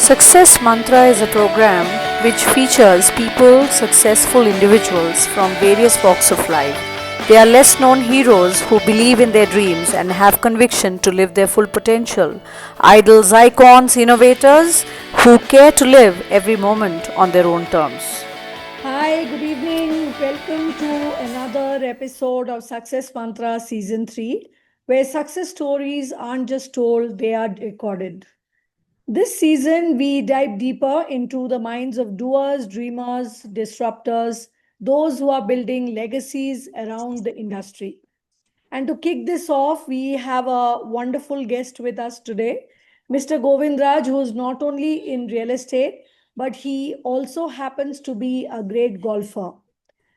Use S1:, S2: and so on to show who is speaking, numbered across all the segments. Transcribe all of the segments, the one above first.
S1: Success Mantra is a program which features people, successful individuals from various walks of life. They are less known heroes who believe in their dreams and have conviction to live their full potential. Idols, icons, innovators who care to live every moment on their own terms.
S2: Hi, good evening. Welcome to another episode of Success Mantra Season 3, where success stories aren't just told, they are recorded. This season, we dive deeper into the minds of doers, dreamers, disruptors, those who are building legacies around the industry. And to kick this off, we have a wonderful guest with us today, Mr. Govind Raj, who is not only in real estate, but he also happens to be a great golfer.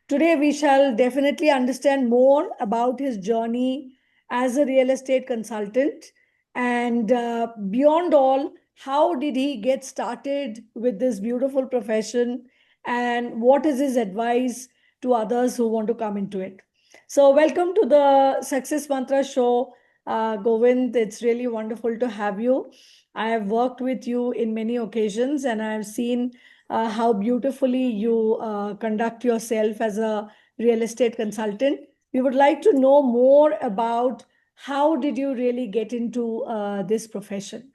S2: Today, we shall definitely understand more about his journey as a real estate consultant and beyond all, how did he get started with this beautiful profession and what is his advice to others who want to come into it. So, welcome to the Success Mantra show, Govind. It's really wonderful to have you. I have worked with you in many occasions and I have seen how beautifully you conduct yourself as a real estate consultant. We would like to know more about how did you really get into this profession?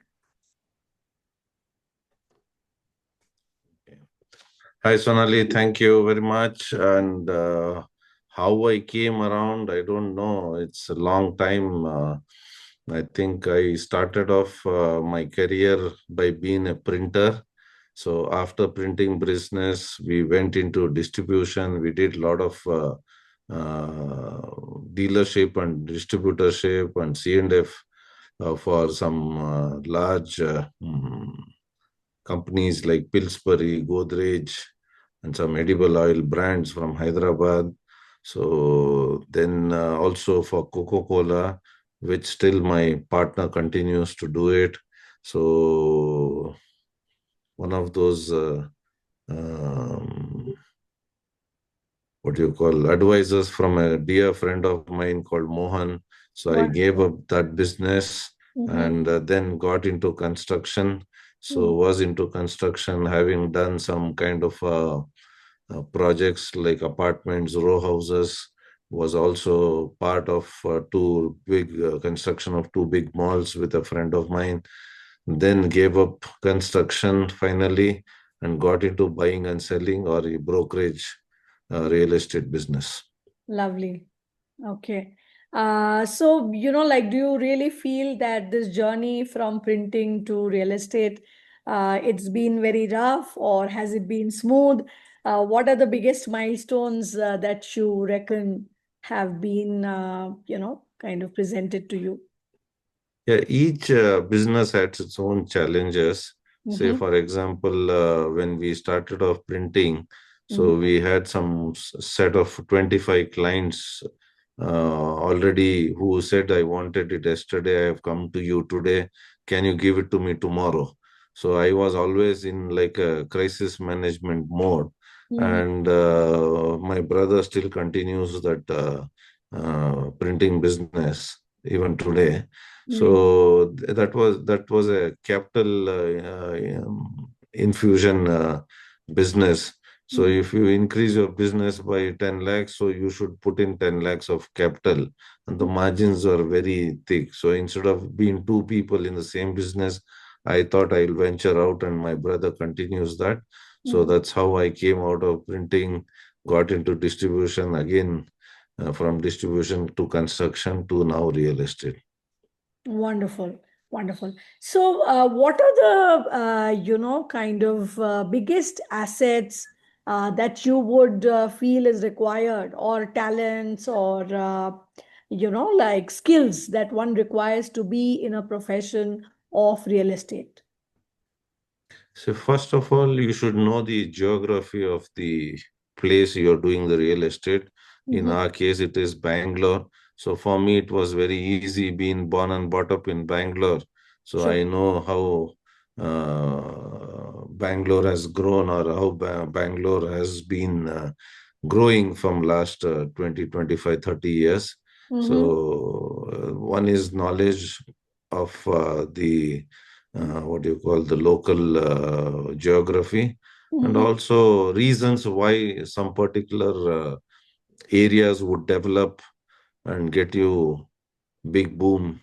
S3: Hi, Sonali. Thank you very much. And how I came around, I don't know. It's a long time. I think I started off my career by being a printer. So after printing business, we went into distribution. We did a lot of dealership and distributorship and C&F for some large companies like Pillsbury, Godrej, and some edible oil brands from Hyderabad. So then also for Coca-Cola, which still my partner continues to do it. So one of those what do you call advisors from a dear friend of mine called Mohan. So I gave up that business and then got into construction. So was into construction, having done some kind of projects like apartments, row houses. Was also part of two big construction of two big malls with a friend of mine. Then gave up construction finally and got into buying and selling or a brokerage real estate business.
S2: Lovely. Okay. So, like, do you really feel that this journey from printing to real estate, it's been very rough or has it been smooth? What are the biggest milestones that you reckon have been, kind of presented to you?
S3: Yeah, each business has its own challenges. Say, for example, when we started off printing, so we had some set of 25 clients already who said, I wanted it yesterday, I have come to you today, can you give it to me tomorrow? So I was always in like a crisis management mode. And my brother still continues that printing business even today. So that was a capital infusion business. So if you increase your business by 10 lakhs, so you should put in 10 lakhs of capital, and the margins are very thick. So instead of being two people in the same business, I thought I'll venture out, and my brother continues that. So that's how I came out of printing, got into distribution again, from distribution to construction to now real estate.
S2: Wonderful, wonderful. So, what are the kind of biggest assets that you would feel is required, or talents, or like skills that one requires to be in a profession of real estate?
S3: So first of all, you should know the geography of the place you're doing the real estate. In our case, it is Bangalore. So for me, it was very easy being born and brought up in Bangalore. So
S2: Sure.
S3: I know how Bangalore has grown, or how Bangalore has been growing from last 20, 25, 30 years. So one is knowledge of the what do you call the local geography, and
S2: Mhm.
S3: also reasons why some particular areas would develop and get you big boom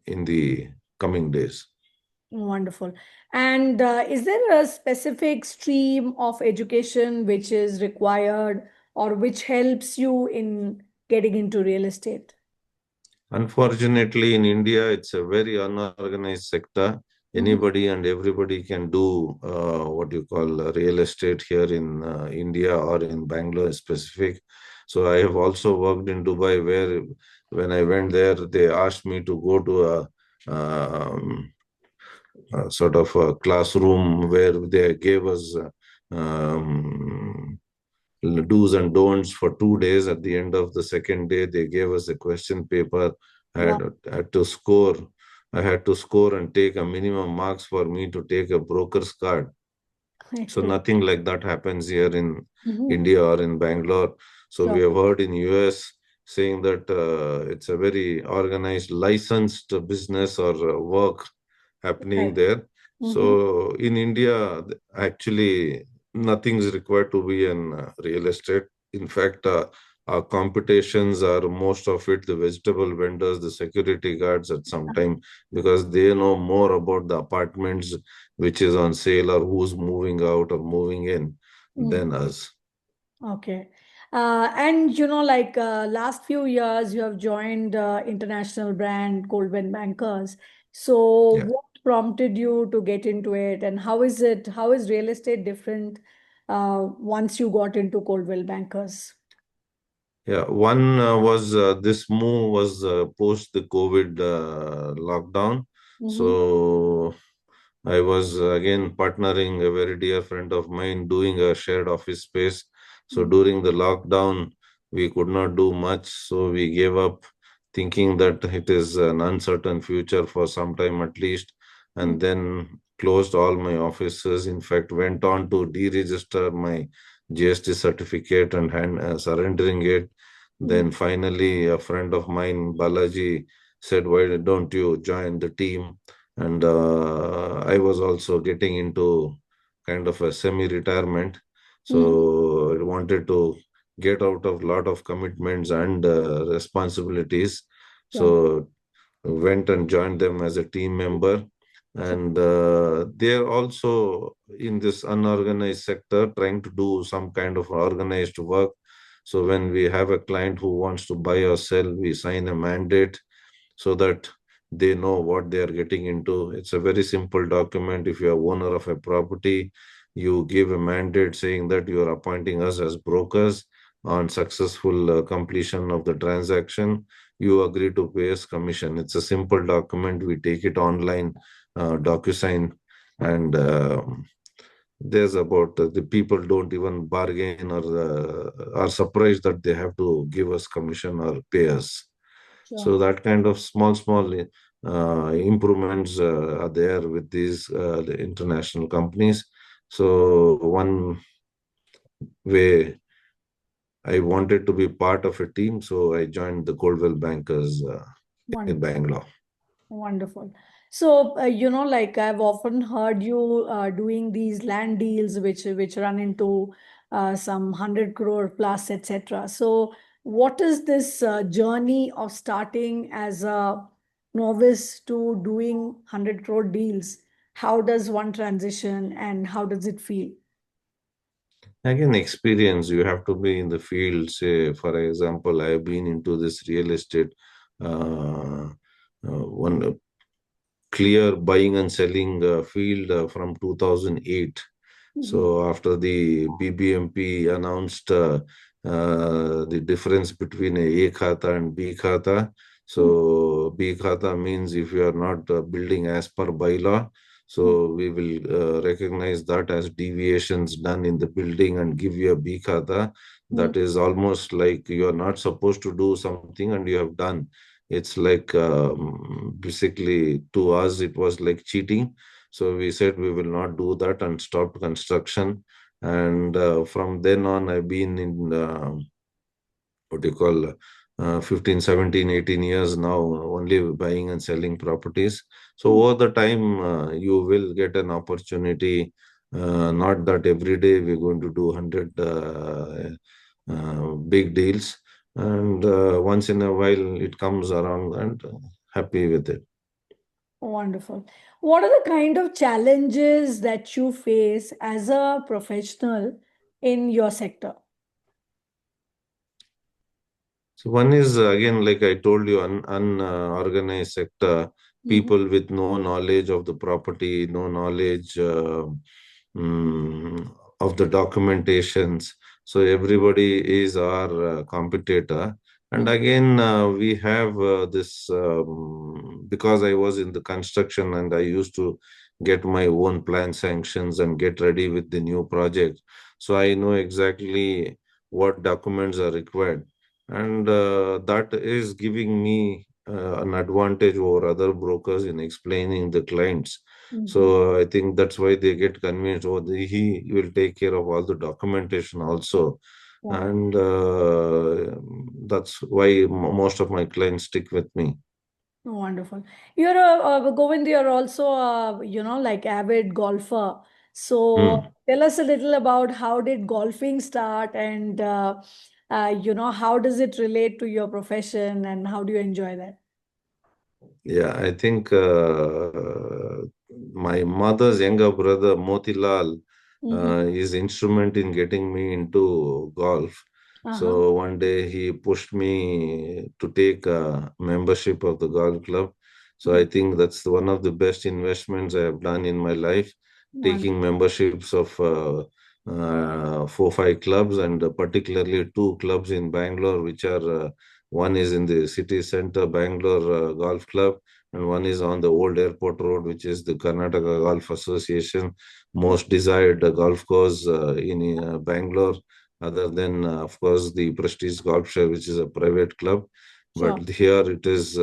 S3: in the coming days.
S2: Wonderful. And is there a specific stream of education which is required or which helps you in getting into real estate?
S3: Unfortunately, in India, it's a very unorganized sector.
S2: Mhm.
S3: Anybody and everybody can do what you call real estate here in India or in Bangalore specific. So I have also worked in Dubai, where when I went there, they asked me to go to a sort of a classroom where they gave us um, do's and don'ts for 2 days. At the end of the second day, they gave us a question paper. I
S2: Wow.
S3: had to score. I had to score and take a minimum marks for me to take a broker's card. So
S2: Excellent.
S3: nothing like that happens here in
S2: Mhm.
S3: India or in Bangalore. So we
S2: Sure.
S3: have heard in US saying that it's a very organized, licensed business or work happening
S2: Right.
S3: there.
S2: Mhm.
S3: So in India, actually, nothing is required to be in real estate. In fact, our competitions are most of it the vegetable vendors, the security guards at some time, because they know more about the apartments which is on sale or who's moving out or moving in
S2: Mhm.
S3: than us.
S2: Okay. And like last few years, you have joined international brand Coldwell Bankers. So,
S3: Yeah.
S2: what prompted you to get into it, and how is it? How is real estate different once you got into Coldwell Bankers?
S3: Yeah, one was this move was post the COVID lockdown.
S2: Mm-hmm.
S3: So I was again partnering a very dear friend of mine doing a shared office space. So during the lockdown, we could not do much. So we gave up thinking that it is an uncertain future for some time at least, and then closed all my offices. In fact, went on to deregister my GST certificate and surrendering it. Then finally, a friend of mine, Balaji, said, "Why don't you join the team?" And I was also getting into kind of a semi-retirement,
S2: Mm-hmm.
S3: so I wanted to get out of a lot of commitments and responsibilities.
S2: Sure.
S3: So went and joined them as a team member,
S2: Sure.
S3: and they're also in this unorganized sector trying to do some kind of organized work. So when we have a client who wants to buy or sell, we sign a mandate so that they know what they are getting into. It's a very simple document. If you are owner of a property, you give a mandate saying that you are appointing us as brokers. On successful completion of the transaction, you agree to pay us commission. It's a simple document. We take it online, DocuSign, and there's about the people don't even bargain or are surprised that they have to give us commission or pay us.
S2: Sure.
S3: So that kind of small improvements are there with these the international companies. So one way I wanted to be part of a team, so I joined the Coldwell Bankers in
S2: Wonderful.
S3: Bangalore.
S2: Wonderful. So, like I've often heard you doing these land deals which run into some 100 crore plus, etc. So, what is this journey of starting as a novice to doing 100 crore deals? How does one transition and how does it feel?
S3: Again, experience, you have to be in the field. Say, for example, I have been into this real estate one clear buying and selling field from 2008.
S2: Mhm.
S3: So after the BBMP announced the difference between a khata and B khata,
S2: Mhm.
S3: so B khata means if you are not building as per bylaw,
S2: Mhm.
S3: so we will recognize that as deviations done in the building and give you a B khata.
S2: Mhm.
S3: That is almost like you are not supposed to do something and you have done. It's like basically to us it was like cheating. So we said we will not do that and stopped construction. And from then on, I've been in what do you call 15, 17, 18 years now, only buying and selling properties. So over the time, you will get an opportunity. Not that every day we're going to do 100 big deals, and once in a while it comes around, and happy with it.
S2: Wonderful. What are the kind of challenges that you face as a professional in your sector?
S3: So one is again, like I told you, unorganized sector, people with no knowledge of the property, no knowledge of the documentations. So everybody is our competitor. And again, we have this because I was in the construction and I used to get my own plan sanctions and get ready with the new project. So I know exactly what documents are required, and that is giving me an advantage over other brokers in explaining the clients. So I think that's why they get convinced, oh, he will take care of all the documentation also.
S2: Wow.
S3: And that's why most of my clients stick with me.
S2: Wonderful. You're a Govind, you're also a, like avid golfer. So
S3: Hmm.
S2: tell us a little about how did golfing start and, how does it relate to your profession and how do you enjoy that?
S3: Yeah, I think my mother's younger brother Motilal is instrument in getting me into golf.
S2: Uh-huh.
S3: So one day he pushed me to take a membership of the golf club. So I think that's one of the best investments I have done in my life,
S2: Wonderful.
S3: taking memberships of 4, 5 clubs, and particularly 2 clubs in Bangalore, which are one is in the city center, Bangalore Golf Club, and one is on the old airport road, which is the Karnataka Golf Association most desired golf course in Bangalore, other than, of course, the Prestige Golf Share, which is a private club.
S2: Sure.
S3: But here it is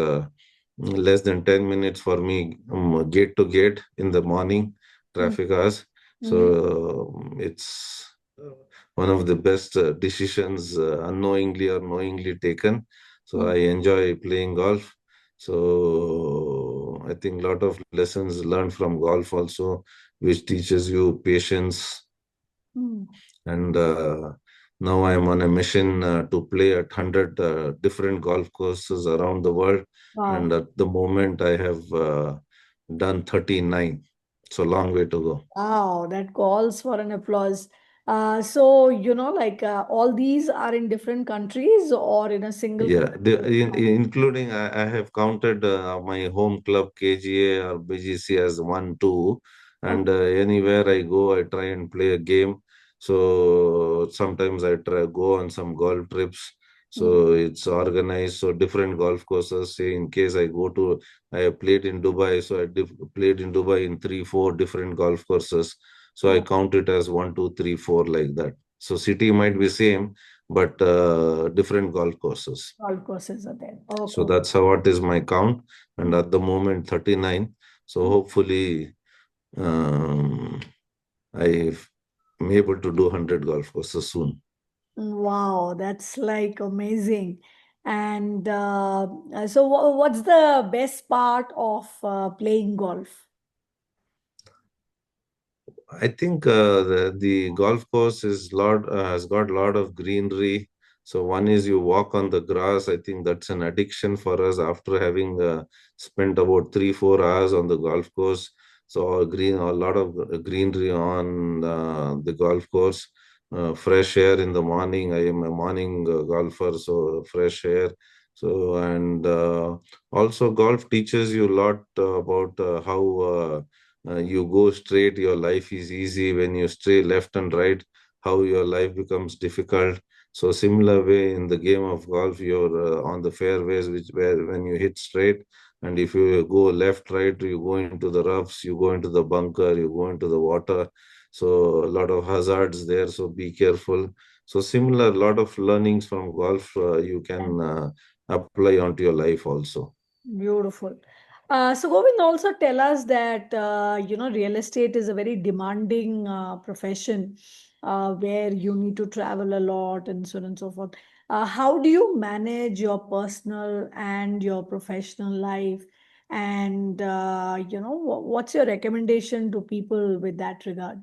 S3: less than 10 minutes for me, gate to gate in the morning, traffic hours. So it's one of the best decisions, unknowingly or knowingly taken. So I enjoy playing golf. So I think a lot of lessons learned from golf also, which teaches you patience.
S2: Mm.
S3: And now I'm on a mission to play at 100 different golf courses around the world.
S2: Wow.
S3: And at the moment, I have done 39. So long way to go.
S2: Wow, that calls for an applause. So, like all these are in different countries or in a single
S3: Yeah,
S2: country?
S3: including I have counted my home club KGA or BGC as 1, 2,
S2: Okay.
S3: and anywhere I go, I try and play a game. So sometimes I try go on some golf trips. So it's organized. So different golf courses. Say in case I go to, I have played in Dubai, so I played in Dubai in 3, 4 different golf courses. So I
S2: Oh,
S3: count it as 1, 2, 3, 4 like that. So city might be same, but different golf courses.
S2: golf courses are there. Okay.
S3: So that's how what is my count, and at the moment 39. So hopefully I'm able to do 100 golf courses soon.
S2: Wow, that's like amazing. And so, what's the best part of playing golf?
S3: I think the golf course is has got a lot of greenery. So one is you walk on the grass. I think that's an addiction for us after having spent about 3, 4 hours on the golf course. So a lot of greenery on the golf course. Fresh air in the morning. I am a morning golfer, so fresh air. So and also golf teaches you a lot about how. You go straight, your life is easy. When you stray left and right, how your life becomes difficult. So similar way in the game of golf, you're on the fairways, which where when you hit straight, and if you go left, right, you go into the roughs, you go into the bunker, you go into the water. So a lot of hazards there. So be careful. So similar, lot of learnings from golf you can apply onto your life also.
S2: Beautiful. So Govind, also tell us that real estate is a very demanding profession where you need to travel a lot and so on and so forth. How do you manage your personal and your professional life? And what's your recommendation to people with that regard?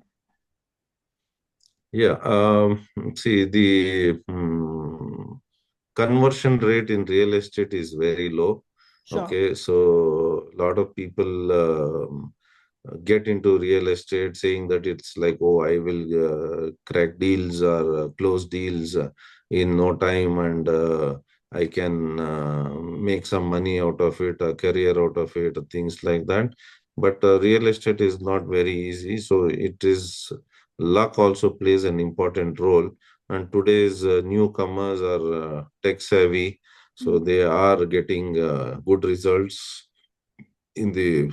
S3: Yeah, see, the conversion rate in real estate is very low.
S2: Sure.
S3: Okay, so a lot of people get into real estate saying that it's like, oh, I will crack deals or close deals in no time, and I can make some money out of it, a career out of it, things like that. But real estate is not very easy, so it is luck also plays an important role. And today's newcomers are tech savvy, so they are getting good results in the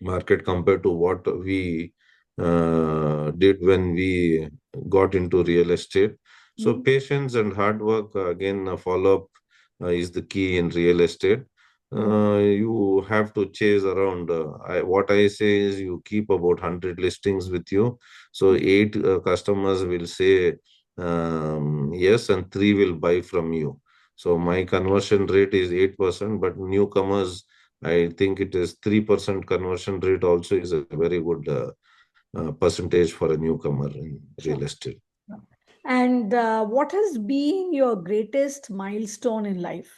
S3: market compared to what we did when we got into real estate. So patience and hard work, again, follow up is the key in real estate. You have to chase around. What I say is you keep about 100 listings with you. So eight customers will say yes, and three will buy from you. So my conversion rate is 8%, but newcomers, I think it is 3% conversion rate also is a very good percentage for a newcomer in real
S2: Sure.
S3: estate.
S2: And what has been your greatest milestone in life?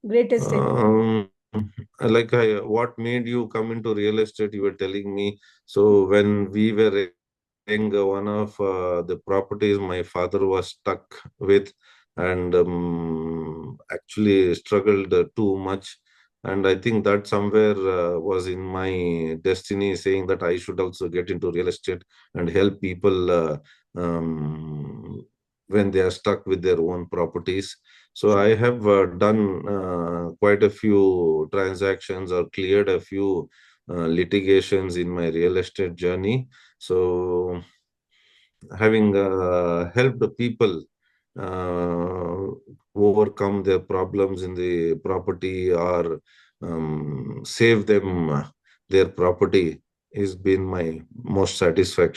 S2: Greatest
S3: Um, what made you come into real estate? You were telling me. So when we were young, one of the properties my father was stuck with, and actually struggled too much. And I think that somewhere was in my destiny, saying that I should also get into real estate and help people when they are stuck with their own properties. So I have done quite a few transactions or cleared a few litigations in my real estate journey. So having helped the people uh, overcome their problems in the property or save them their property has been my most satisfied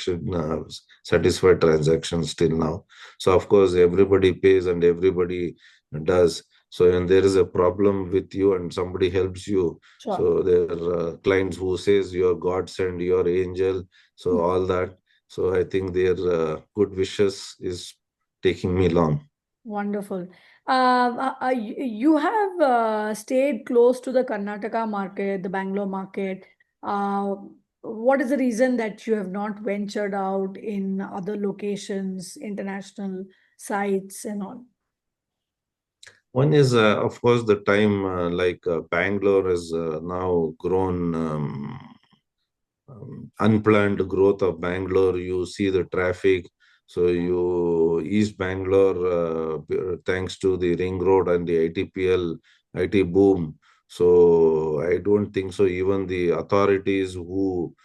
S3: transaction still now. So of course everybody pays and everybody does. So when there is a problem with you and somebody helps you,
S2: Sure.
S3: so there are clients who says your God send your angel, so all that. So I think their good wishes is taking me long.
S2: Wonderful. You have stayed close to the Karnataka market, the Bangalore market. Uh, what is the reason that you have not ventured out in other locations, international sites, and all?
S3: One is, of course, the time Bangalore has now grown. Unplanned growth of Bangalore, you see the traffic. So you East Bangalore, thanks to the ring road and the ITPL, IT boom. So I don't think so. Even the authorities who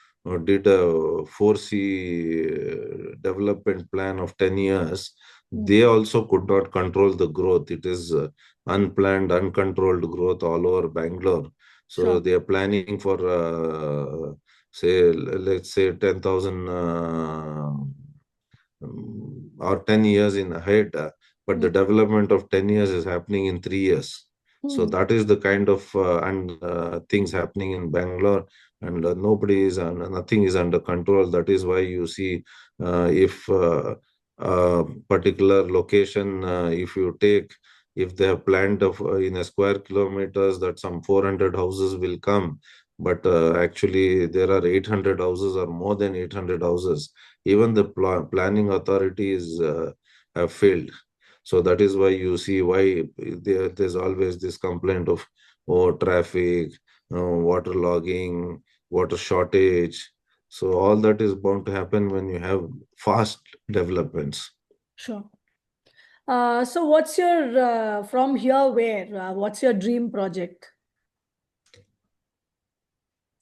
S3: did a 4C development plan of 10 years, they also could not control the growth. It is unplanned, uncontrolled growth all over Bangalore. So
S2: Sure.
S3: they are planning for say let's say 10,000 or 10 years in ahead, but the development of 10 years is happening in 3 years. So that is the kind of things happening in Bangalore, and nothing is under control. That is why you see if a particular location, if you take, if they have planned of in a square kilometers that some 400 houses will come, but actually there are 800 houses or more than 800 houses. Even the planning authorities have failed. So that is why you see why there's always this complaint of, oh, traffic, water logging, water shortage. So all that is bound to happen when you have fast developments.
S2: Sure. So what's your from here where? What's your dream project?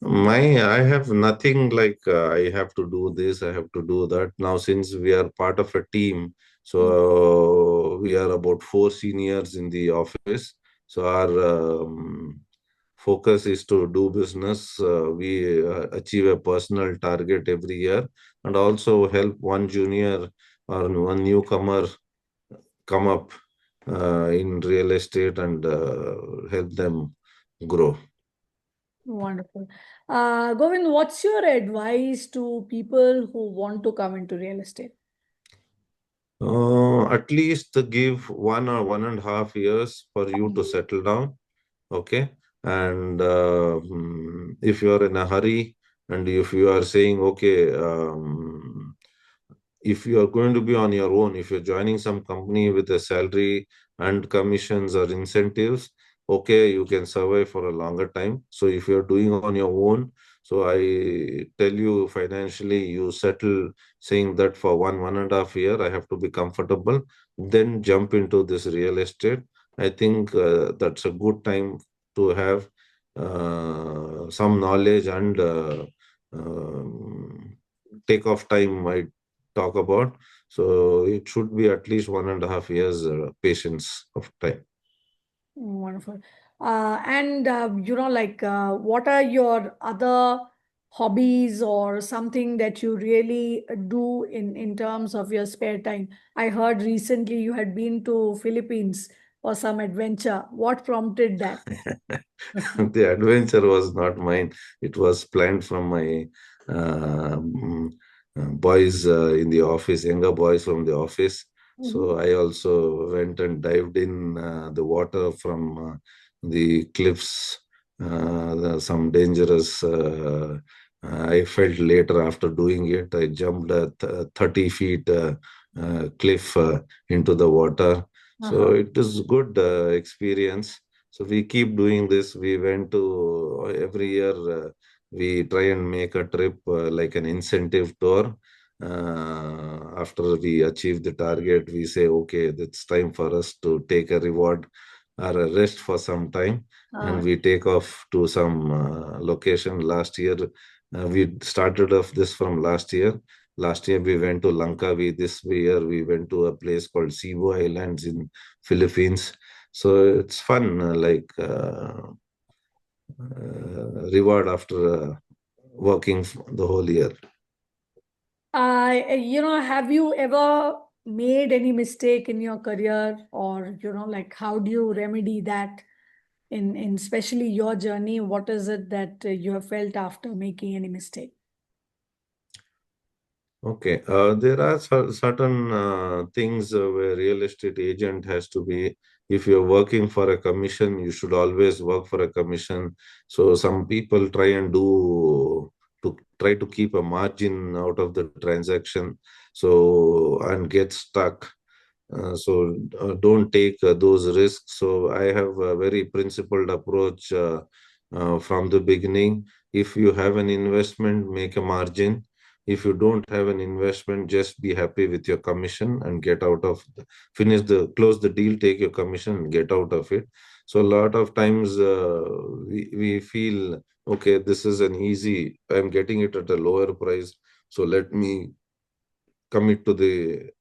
S3: I have nothing like I have to do this, I have to do that. Now, since we are part of a team, so we are about four seniors in the office. So our focus is to do business. We achieve a personal target every year and also help one junior or one newcomer come up in real estate and help them grow.
S2: Wonderful. Govind, what's your advice to people who want to come into real estate?
S3: At least give 1 or 1.5 years for you to settle down. Okay. And if you are in a hurry, and if you are saying, okay, if you are going to be on your own, if you're joining some company with a salary and commissions or incentives, okay, you can survive for a longer time. So if you're doing on your own, so I tell you financially, you settle saying that for 1.5 year, I have to be comfortable, then jump into this real estate. I think that's a good time to have some knowledge and take off time I talk about. So it should be at least 1.5 years patience of time.
S2: Wonderful. What are your other hobbies or something that you really do in terms of your spare time? I heard recently you had been to Philippines for some adventure. What prompted that?
S3: The adventure was not mine. It was planned from my boys in the office, younger boys from the office. So I also went and dived in the water from the cliffs, some dangerous. I felt later after doing it, I jumped a 30 feet cliff into the water. So it is good experience. So we keep doing this. We went to every year. We try and make a trip like an incentive tour. After we achieve the target, we say, okay, it's time for us to take a reward or a rest for some time, and we take off to some location. Last year, we started off this from last year. Last year we went to Langkawi. This year we went to a place called Cebu Islands in Philippines. So it's fun, reward after working the whole year.
S2: Have you ever made any mistake in your career, or how do you remedy that in especially your journey? What is it that you have felt after making any mistake?
S3: Okay, there are certain things where real estate agent has to be. If you're working for a commission, you should always work for a commission. So some people try to keep a margin out of the transaction, so and get stuck. Don't take those risks. So I have a very principled approach from the beginning. If you have an investment, make a margin. If you don't have an investment, just be happy with your commission and get out of close the deal, take your commission and get out of it. So a lot of times we feel, okay, this is an easy, I'm getting it at a lower price, so let me commit to the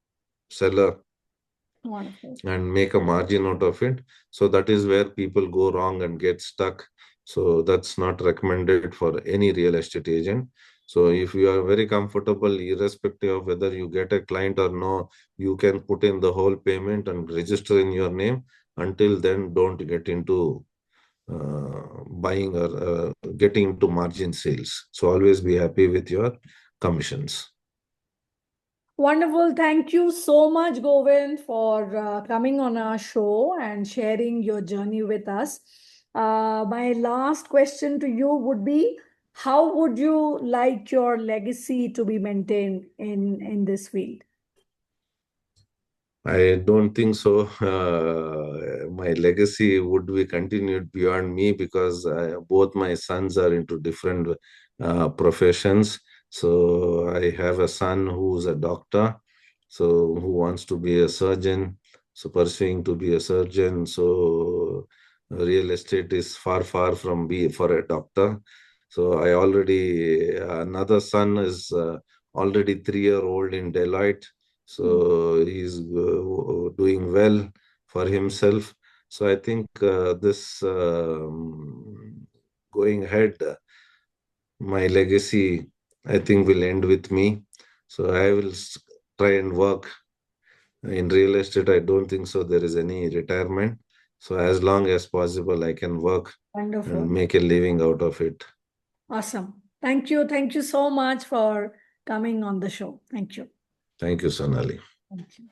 S3: seller
S2: Wonderful.
S3: and make a margin out of it. So that is where people go wrong and get stuck. So that's not recommended for any real estate agent. So if you are very comfortable, irrespective of whether you get a client or no, you can put in the whole payment and register in your name. Until then, don't get into buying or getting into margin sales. So always be happy with your commissions.
S2: Wonderful. Thank you so much, Govind, for coming on our show and sharing your journey with us. My last question to you would be, how would you like your legacy to be maintained in this field?
S3: I don't think so. My legacy would be continued beyond me because both my sons are into different professions. So I have a son who's a doctor, so who wants to be a surgeon, so pursuing to be a surgeon. So real estate is far, far from be for a doctor. So I already another son is already 3 year old in Deloitte, so he's doing well for himself. So I think this going ahead, my legacy, I think, will end with me. So I will try and work In real estate, I don't think so there is any retirement. So as long as possible, I can work
S2: Wonderful.
S3: and make a living out of it.
S2: Awesome. Thank you. Thank you so much for coming on the show. Thank you.
S3: Thank you, Sonali.
S2: Thank you.